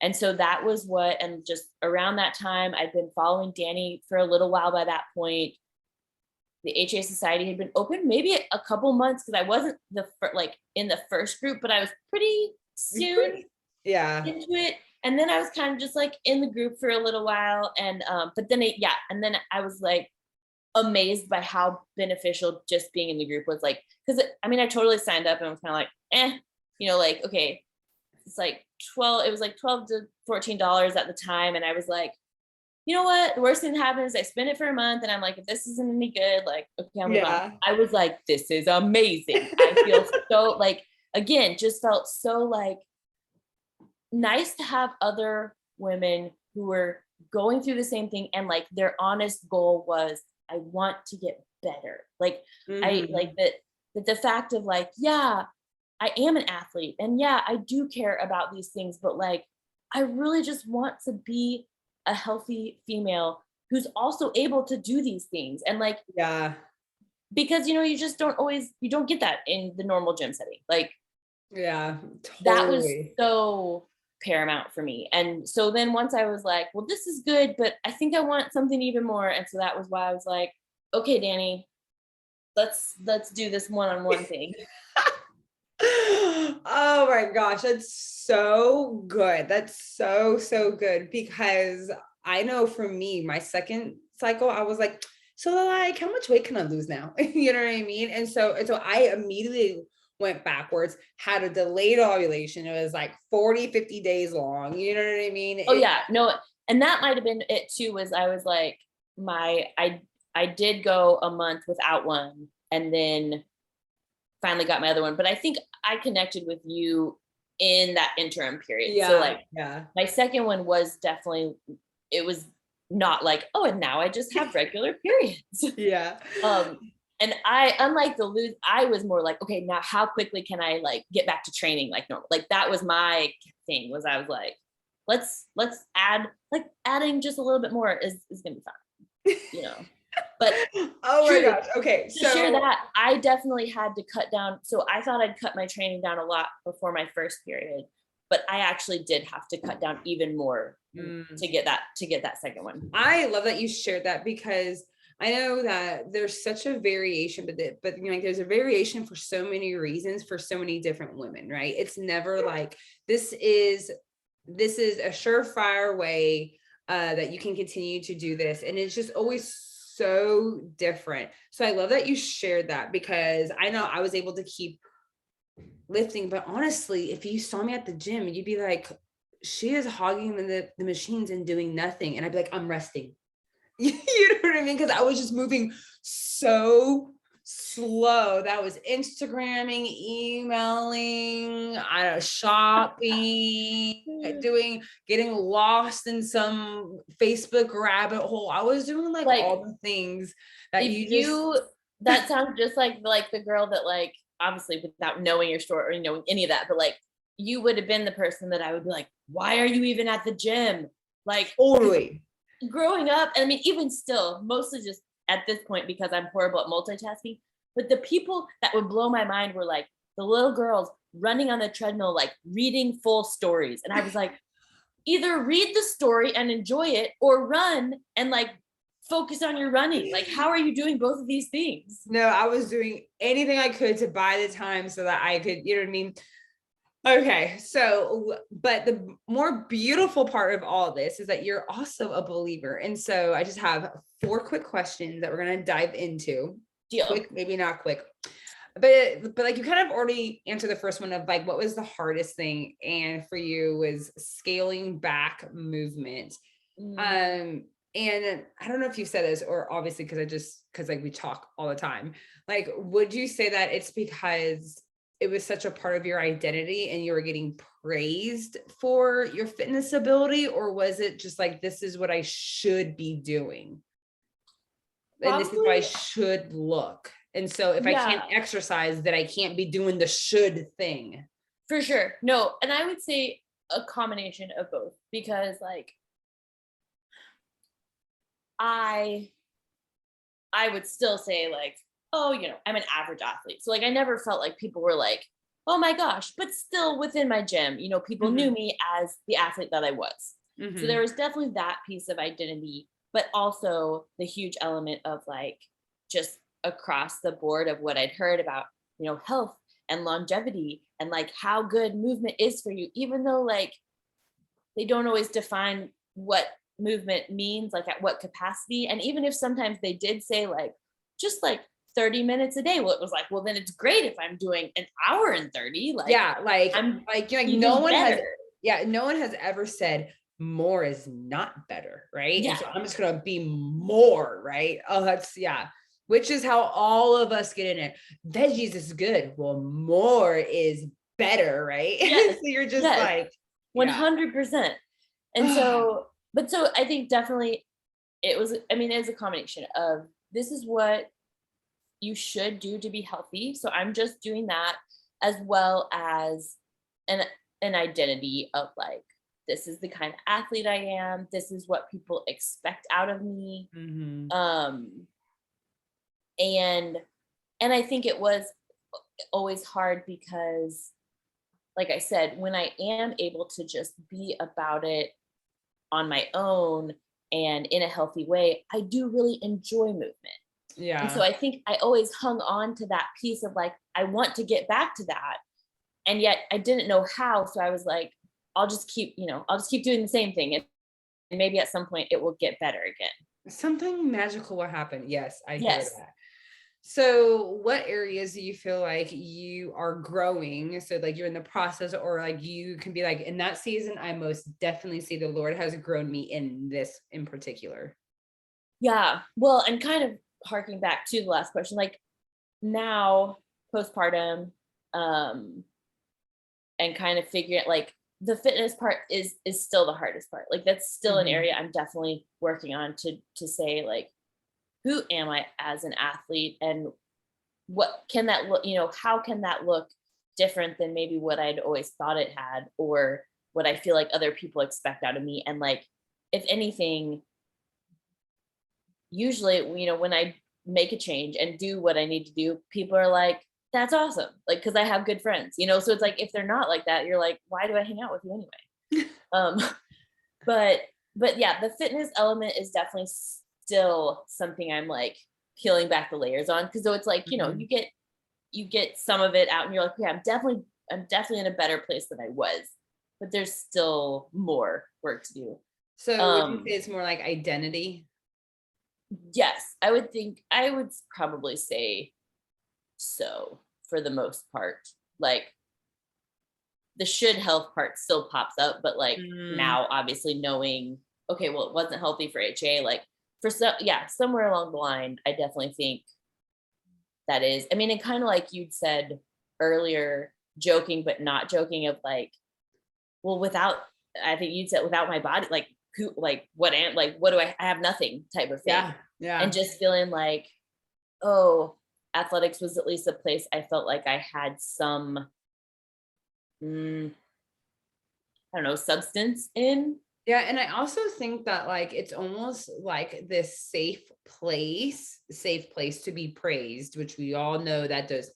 And so that was and just around that time, I'd been following Danny for a little while by that point. The HA Society had been open maybe a couple months because I wasn't in the first group, but I was pretty soon into it. And then I was kind of just like in the group for a little while. And, but then and then I was like amazed by how beneficial just being in the group was, like, because I mean, I totally signed up and was kind of like, like, okay, it's like it was like $12 to $14 at the time. And I was like, you know what? The worst thing that happens is I spend it for a month and I'm like, if this isn't any good, like, okay, I'm move on. I was like, this is amazing. I feel so like, again, just felt so like nice to have other women who were going through the same thing. And like their honest goal was, I want to get better. Like, I like that the fact of like, I am an athlete and I do care about these things, but like, I really just want to be a healthy female who's also able to do these things. And like, because, you just you don't get that in the normal gym setting. Like, totally. That was so paramount for me. And so then once I was like, well, this is good, but I think I want something even more. And so that was why I was like, okay, Danny, let's do this one-on-one thing. Oh my gosh, that's so good. That's so good, because I know for me, my second cycle, I was like, so like, how much weight can I lose now? You know what I mean? And so I immediately went backwards, had a delayed ovulation. It was like 40-50 days long. You know what I mean? Oh yeah, no. And that might've been it too, was I was like, I did go a month without one and then finally got my other one. But I think I connected with you in that interim period. So like, my second one was definitely, it was not like, oh, and now I just have regular periods. And I, unlike the lose, I was more like, okay, now how quickly can I like get back to training like normal? Like that was my thing, was I was like, let's add, like adding just a little bit more is gonna be fine, But oh my gosh. Okay. To share that, I definitely had to cut down. So I thought I'd cut my training down a lot before my first period, but I actually did have to cut down even more to get that second one. I love that you shared that, because I know that there's such a variation, but there's a variation for so many reasons for so many different women, right? It's never like this is a surefire way that you can continue to do this, and it's just always so different. So I love that you shared that, because I know I was able to keep lifting, but honestly, if you saw me at the gym, you'd be like, she is hogging the machines and doing nothing, and I'd be like, I'm resting. You know what I mean? Because I was just moving so slow. That was Instagramming, emailing, shopping, getting lost in some Facebook rabbit hole. I was doing like all the things that that sounds just like the girl that, like, obviously without knowing your story or knowing any of that, but like you would have been the person that I would be like, why are you even at the gym? Like, totally. Growing up, I mean, even still, mostly just at this point because I'm horrible at multitasking, but the people that would blow my mind were like the little girls running on the treadmill, like reading full stories. And I was like, either read the story and enjoy it or run and like focus on your running. Like, how are you doing both of these things? No, I was doing anything I could to buy the time so that I could, you know what I mean? Okay. So, but the more beautiful part of all this is that you're also a believer. And so I just have 4 quick questions that we're going to dive into. Deal. Quick, maybe not quick. But like you kind of already answered the first one of like, what was the hardest thing? And for you was scaling back movement. And I don't know if you said this or obviously because like we talk all the time, like, would you say that it's because it was such a part of your identity and you were getting praised for your fitness ability, or was it just like, this is what I should be doing? And this is how I should look. And so if I can't exercise, then I can't be doing the should thing. For sure. No. And I would say a combination of both, because like I would still say like, oh, you know, I'm an average athlete. So like, I never felt like people were like, oh my gosh, but still within my gym, you know, people knew me as the athlete that I was. So there was definitely that piece of identity, but also the huge element of like, just across the board of what I'd heard about, you know, health and longevity and like how good movement is for you, even though like they don't always define what movement means, like at what capacity. And even if sometimes they did say like, just like 30 minutes a day, well, it was like, well, then it's great if I'm doing an hour and 30. Like, yeah, like, I'm like no one has ever said more is not better, right? Yeah. And so I'm just gonna be more, right? Oh, that's which is how all of us get in it. Veggies is good. Well, more is better, right? Yes. So you're just like 100%. And so, but so I think definitely it was, I mean, it's a combination of this is what you should do to be healthy. So I'm just doing that, as well as an identity of like, this is the kind of athlete I am. This is what people expect out of me. And I think it was always hard because, like I said, when I am able to just be about it on my own and in a healthy way, I do really enjoy movement. And so I think I always hung on to that piece of like, I want to get back to that. And yet I didn't know how. So I was like, I'll just keep doing the same thing. And maybe at some point it will get better again. Something magical will happen. Yes, I hear that. So what areas do you feel like you are growing? So like you're in the process, or like you can be like, in that season, I most definitely see the Lord has grown me in this in particular. Yeah. Well, and kind of harking back to the last question, like now postpartum, and kind of figuring like the fitness part is still the hardest part. Like that's still an area I'm definitely working on to say like, who am I as an athlete, and what can that look, you know, how can that look different than maybe what I'd always thought it had, or what I feel like other people expect out of me. And like, if anything, usually, you know, when I make a change and do what I need to do, people are like, that's awesome. Like, because I have good friends, you know? So it's like, if they're not like that, you're like, why do I hang out with you anyway? But yeah, the fitness element is definitely still something I'm like peeling back the layers on. Cause so it's like, you know, you get some of it out and you're like, yeah, I'm definitely in a better place than I was, but there's still more work to do. So would you say it's more like identity? Yes, I would probably say so for the most part. Like the should health part still pops up, but like now obviously knowing, okay, well, it wasn't healthy for HA, like for somewhere along the line, I definitely think that is, I mean, and kind of like you'd said earlier, joking, but not joking of like, well, I think you'd said without my body, like who, like what do I have nothing type of thing. Yeah. And just feeling like, oh, athletics was at least a place I felt like I had some, I don't know, substance in. Yeah. And I also think that like, it's almost like this safe place to be praised, which we all know that does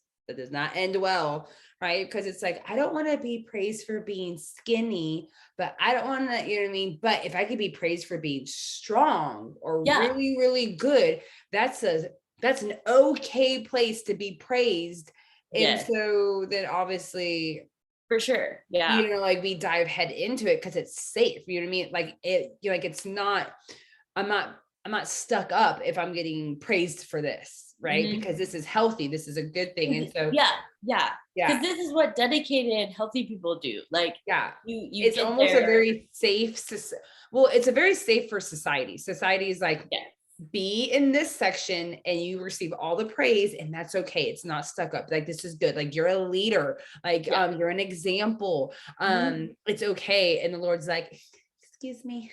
not end well right? Because it's like, I don't want to be praised for being skinny, but I don't want to, you know what I mean? But if I could be praised for being strong or Yeah. really, really good, that's an okay place to be praised. And Yes, so then obviously, for sure. Yeah. you know, like we dive head into it because it's safe. You know what I mean? Like like it's not, I'm not stuck up if I'm getting praised for this, right? Mhm. Because this is healthy, this is a good thing. And so Yeah. Yeah. Because yeah, this is what dedicated, healthy people do. Like yeah. you It's get almost a there. very safe, well, it's a very safe for society. Society is like, Yeah. be in this section and you receive all the praise, and that's okay. It's not stuck up. Like, this is good. Like, you're a leader. Like, Yeah. you're an example. Mhm. It's okay. And the Lord's like, excuse me.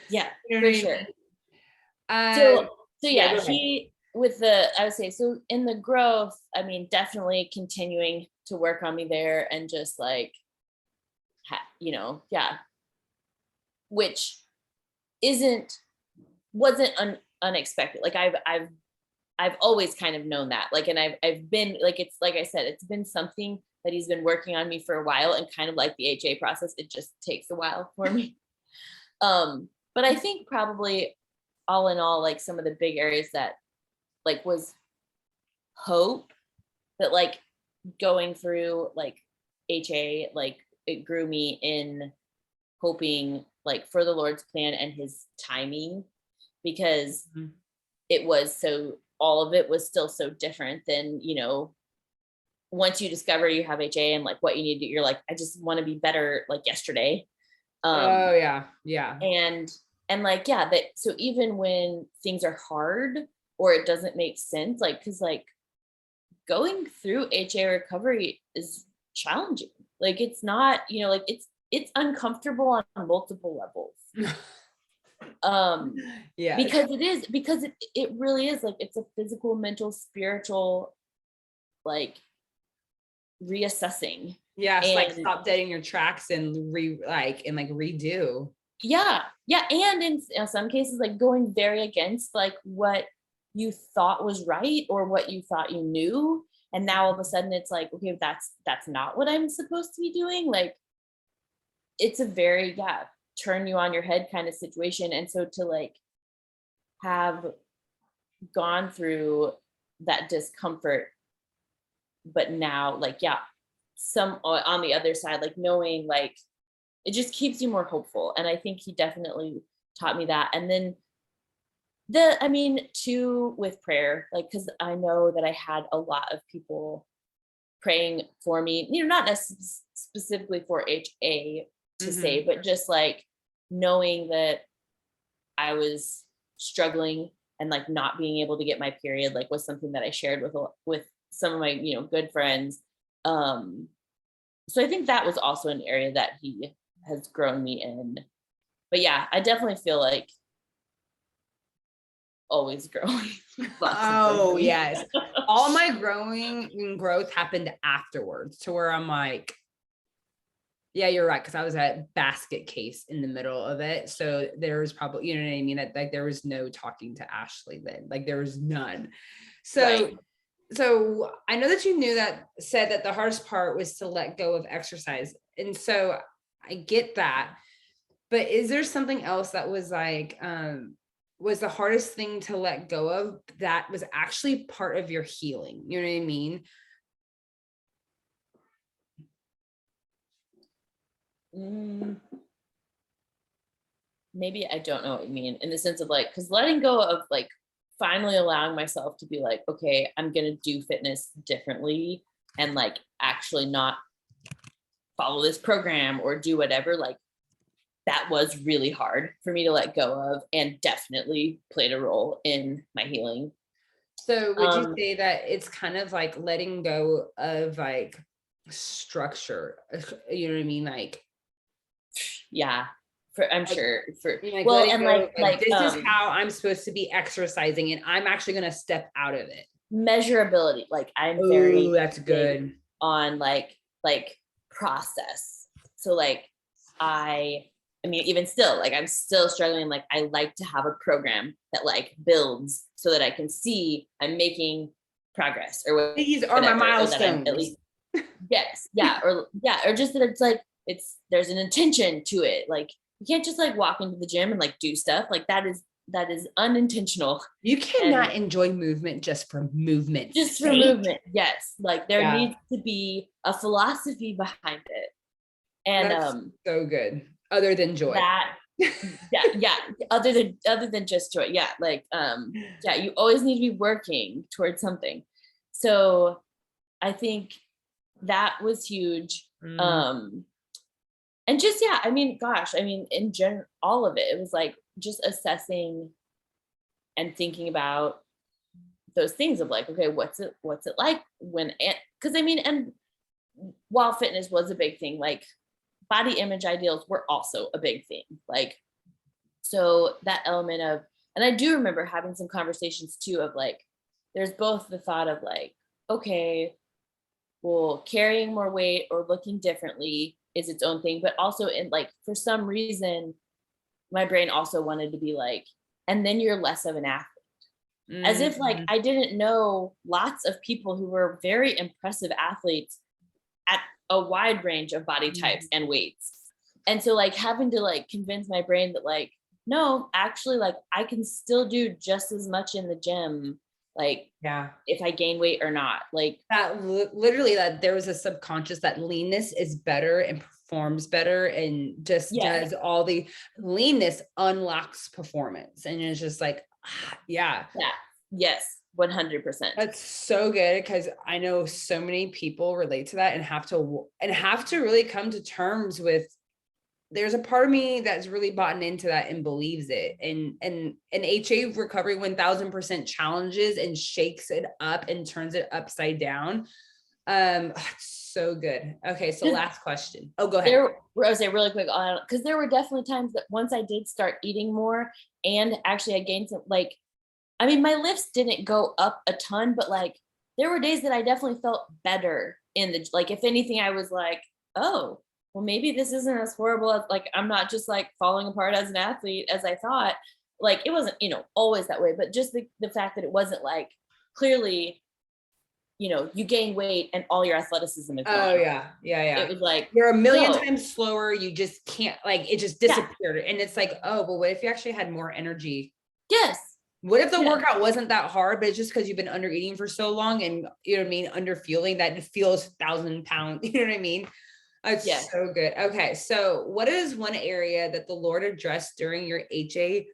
Yeah, You know for what I sure. mean? So Yeah, yeah, go ahead. I would say, so in the growth, I mean, definitely continuing to work on me there and just like, yeah, which isn't, wasn't unexpected. Like I've always kind of known that, like, and I've been like, it's like I said, it's been something that he's been working on me for a while, and kind of like the HA process, it just takes a while for me. But I think probably all in all, like some of the big areas that like was hope, that like going through like HA, like it grew me in hoping like for the Lord's plan and his timing, because Mhm. it was so, all of it was still so different than, once you discover you have HA and like what you need to do, you're like, I just want to be better like yesterday. Oh yeah. Yeah. And like, yeah, that, so even when things are hard or it doesn't make sense, like, because like going through HA recovery is challenging. Like it's not, like it's uncomfortable on multiple levels. Yes. Because it really is like, it's a physical, mental, spiritual, like reassessing. Yes, like And stop dead in your tracks and redo. yeah, yeah, and in some cases, like going very against like what you thought was right or what you thought you knew, and now all of a sudden it's like, okay, that's not what I'm supposed to be doing. Like it's a very, yeah, turn you on your head kind of situation. And so to like have gone through that discomfort, but now like, yeah, some on the other side, like knowing like it just keeps you more hopeful. And I think he definitely taught me that. And then I mean, too, with prayer, like, because I know that I had a lot of people praying for me, not specifically for HA to say, Mhm. but just like knowing that I was struggling and like not being able to get my period, like was something that I shared with some of my, good friends. Um, so I think that was also an area that he has grown me in. But yeah, I definitely feel like always growing. Lots of Oh, growing. yes. All my growing and growth happened afterwards, to where I'm like, yeah, you're right. Cause I was at basket case in the middle of it. So there was probably, you know what I mean? Like there was no talking to Ashley then, like there was none. So, Right. so I know that you knew that, said that the hardest part was to let go of exercise. And so I get that. But is there something else that was the hardest thing to let go of that was actually part of your healing? You know what I mean? Mm, maybe I don't know what you mean, in the sense of like, because letting go of like finally allowing myself to be like, okay, I'm gonna do fitness differently and like actually not follow this program or do whatever, like that was really hard for me to let go of, and definitely played a role in my healing. So would you Um, say that it's kind of like letting go of like structure? You know what I mean? Like, yeah, for I'm like, sure for, you know, like well, letting and go of like, like this is how I'm supposed to be exercising, and I'm actually going to step out of it. measurability. Like I'm Oh, very that's big good. on like process. So like I mean, even still, like I'm still struggling. Like I like to have a program that like builds so that I can see I'm making progress or These are my whatever, or that I'm at milestones. least, Yes. Yeah. Or just that it's like, there's an intention to it. Like you can't just like walk into the gym and like do stuff like that is unintentional. You And cannot enjoy movement just for movement's just for sake. movement. Yes. Like there Yeah. needs to be a philosophy behind it. And That's so good. Other than joy. that yeah, other than just joy. Yeah. Like yeah, you always need to be working towards something. So I think that was huge. Mm. And just yeah, I mean, gosh, I mean, in general, all of it, it was like just assessing and thinking about those things of like, okay, what's it like when, because I mean, and while fitness was a big thing, like body image ideals were also a big thing. Like, so that element of, and I do remember having some conversations too of like, there's both the thought of like, okay, well, carrying more weight or looking differently is its own thing, but also in like, for some reason, my brain also wanted to be like, and then you're less of an athlete. As if like I didn't know lots of people who were very impressive athletes at a wide range of body types and weights. And so like having to like convince my brain that like, no, actually like I can still do just as much in the gym, like Yeah. if I gain weight or not. Like That literally, that there was a subconscious that leanness is better and performs better and just does all the leanness unlocks performance. And it's just like, yeah. Yes, 100%. That's so good, because I know so many people relate to that and have to really come to terms with, there's a part of me that's really bought into that and believes it. And HA recovery 1000% challenges and shakes it up and turns it upside down. So good. Okay, so last question. Oh, go ahead. I was say really quick on, because there were definitely times that once I did start eating more and actually I gained some, like, I mean, my lifts didn't go up a ton, but like there were days that I definitely felt better in the, like, if anything, I was like, oh, well, maybe this isn't as horrible as like, I'm not just like falling apart as an athlete as I thought. Like it wasn't, always that way, but just the fact that it wasn't like clearly, you gain weight and all your athleticism is gone. Oh yeah. It was like, you're a million times slower. You just can't, like, it just disappeared. And it's like, oh, but what if you actually had more energy? Yes. What if the workout wasn't that hard, but it's just because you've been under eating for so long and, you know what I mean, under fueling that it feels 1,000 pounds, you know what I mean? It's so good. Okay. So what is one area that the Lord addressed during your HA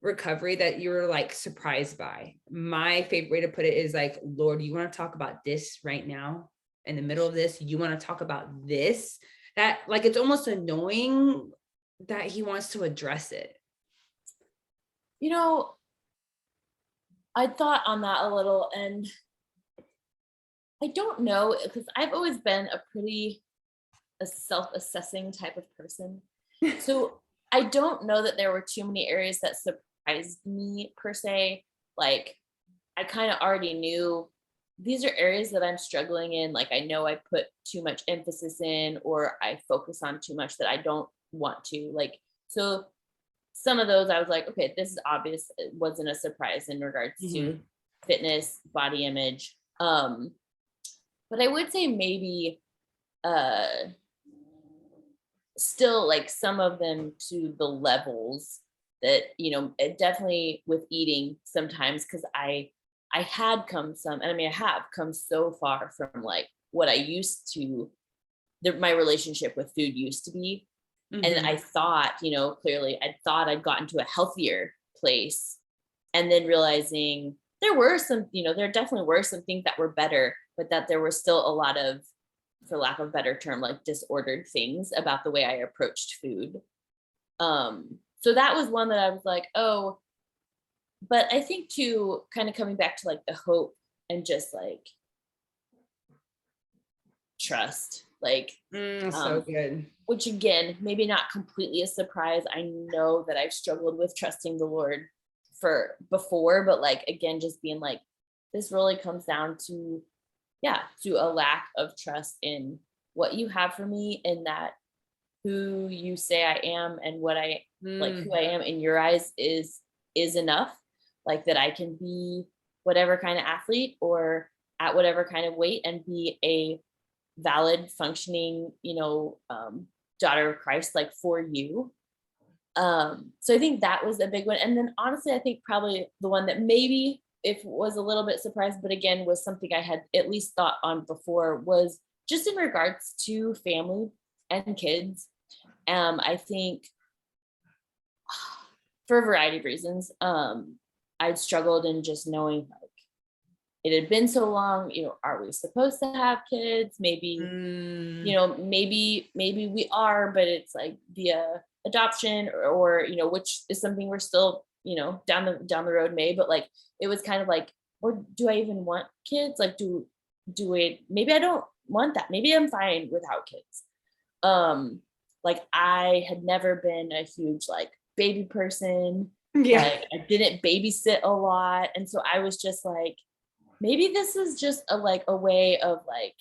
recovery that you were like surprised by? My favorite way to put it is like, Lord, you want to talk about this right now in the middle of this? You want to talk about this? That, like, it's almost annoying that he wants to address it. I thought on that a little, and I don't know, because I've always been a self-assessing type of person. So I don't know that there were too many areas that surprised me per se. Like I kind of already knew these are areas that I'm struggling in. Like I know I put too much emphasis in, or I focus on too much that I don't want to. Like, so some of those I was like, okay, this is obvious. It wasn't a surprise in regards to fitness, body image. But I would say maybe still like some of them to the levels that, it definitely with eating sometimes, because I had come some, and I mean, I have come so far from like what I used to, my relationship with food used to be. And I thought, clearly I thought I'd gotten to a healthier place, and then realizing there were some, there definitely were some things that were better, but that there was still a lot of, for lack of a better term, like disordered things about the way I approached food. So that was one that I was like, oh, but I think too, kind of coming back to like the hope and just like trust, like, so good. Which again, maybe not completely a surprise. I know that I've struggled with trusting the Lord for before, but like, again, just being like, this really comes down to, to a lack of trust in what you have for me, and that who you say I am and what I like, who I am in your eyes is enough. Like that I can be whatever kind of athlete or at whatever kind of weight and be a valid, functioning, daughter of Christ, like for you. So I think that was a big one. And then honestly, I think probably the one that maybe if was a little bit surprised, but again, was something I had at least thought on before, was just in regards to family and kids. I think for a variety of reasons, I'd struggled in just knowing like it had been so long, are we supposed to have kids? Maybe, maybe we are, but it's like via adoption or which is something we're still, down the road but like, it was kind of like, or do I even want kids? Like, do we, maybe I don't want that. Maybe I'm fine without kids. Like I had never been a huge like baby person. Yeah. Like I didn't babysit a lot. And so I was just like, maybe this is just a way of like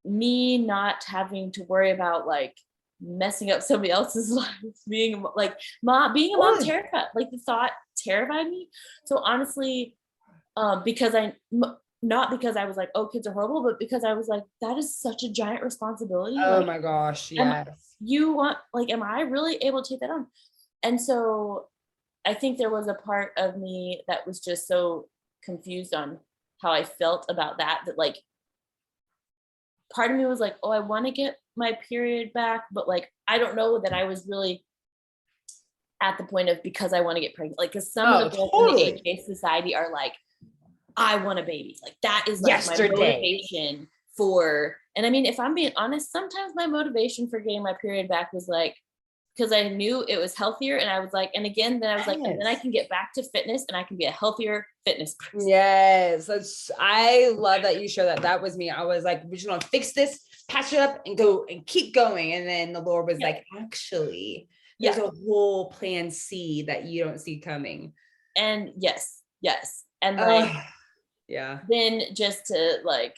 me not having to worry about like messing up somebody else's life, being a mom terrified, like the thought terrified me. So honestly, because not because I was like, oh, kids are horrible, but because I was like, that is such a giant responsibility. Oh like, my gosh, yes. Am I really able to take that on? And so I think there was a part of me that was just so confused on how I felt about that like part of me was like, oh, I want to get my period back, but like I don't know that I was really at the point of because I want to get pregnant. Like, because some of the girls in the HA society are like, I want a baby. Like that is like my motivation for. And I mean, if I'm being honest, sometimes my motivation for getting my period back was like, because I knew it was healthier. And I was like, and again, then I was like, and then I can get back to fitness and I can be a healthier fitness person. Yes. I love that you show that. That was me. I was like, we're just going to fix this, patch it up and go and keep going. And then the Lord was like, actually, there's a whole plan C that you don't see coming. And yes. And like, yeah. Then just to like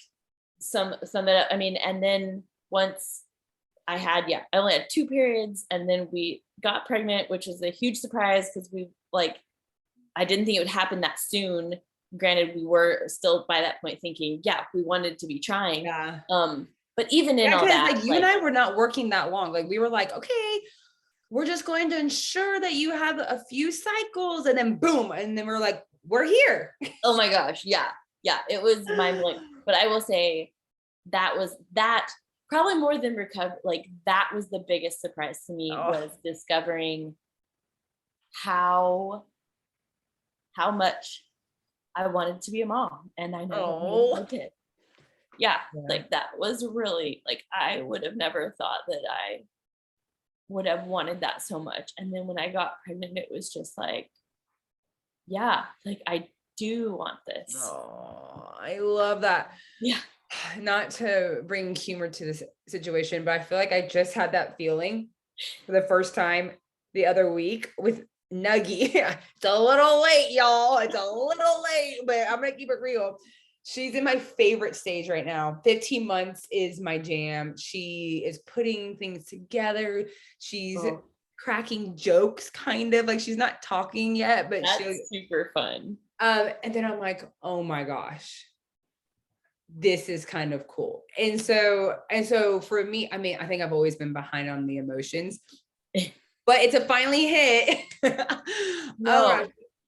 sum it up. I mean, and then once I only had 2 periods and then we got pregnant, which was a huge surprise because I didn't think it would happen that soon. Granted, we were still by that point thinking, we wanted to be trying. Yeah. But even in all that, like you and I were not working that long. Like we were like, okay, we're just going to ensure that you have a few cycles and then boom. And then we're like, we're here. Oh my gosh. Yeah. It was mind-blowing. But I will say that probably more than recover, like that was the biggest surprise to me was discovering how much I wanted to be a mom. And I know I did. Yeah, like that was really like, I would have never thought that I would have wanted that so much. And then when I got pregnant, it was just like, like I do want this. Oh, I love that. Yeah. Not to bring humor to this situation, but I feel like I just had that feeling for the first time the other week with Nuggie. It's a little late, y'all. It's a little late, but I'm going to keep it real. She's in my favorite stage right now. 15 months is my jam. She is putting things together. She's cracking jokes, kind of like she's not talking yet, but that's super fun. And then I'm like, oh my gosh, this is kind of cool. And so for me, I mean, I think I've always been behind on the emotions, but it's a finally hit.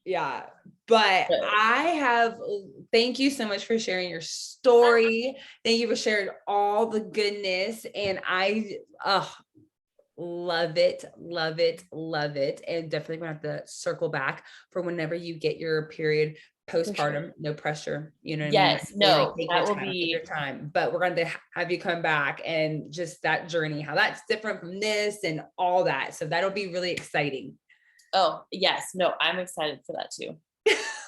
Yeah. But thank you so much for sharing your story. Thank you for sharing all the goodness. And I love it. And definitely gonna have to circle back for whenever you get your period postpartum, no pressure, you know what I mean? No, take your time, but we're going to have you come back and just that journey, how that's different from this and all that. So that'll be really exciting. Oh, yes. No, I'm excited for that too.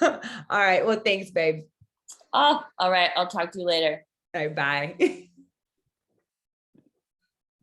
All right. Well, thanks, babe. Oh, all right. I'll talk to you later. All right. Bye.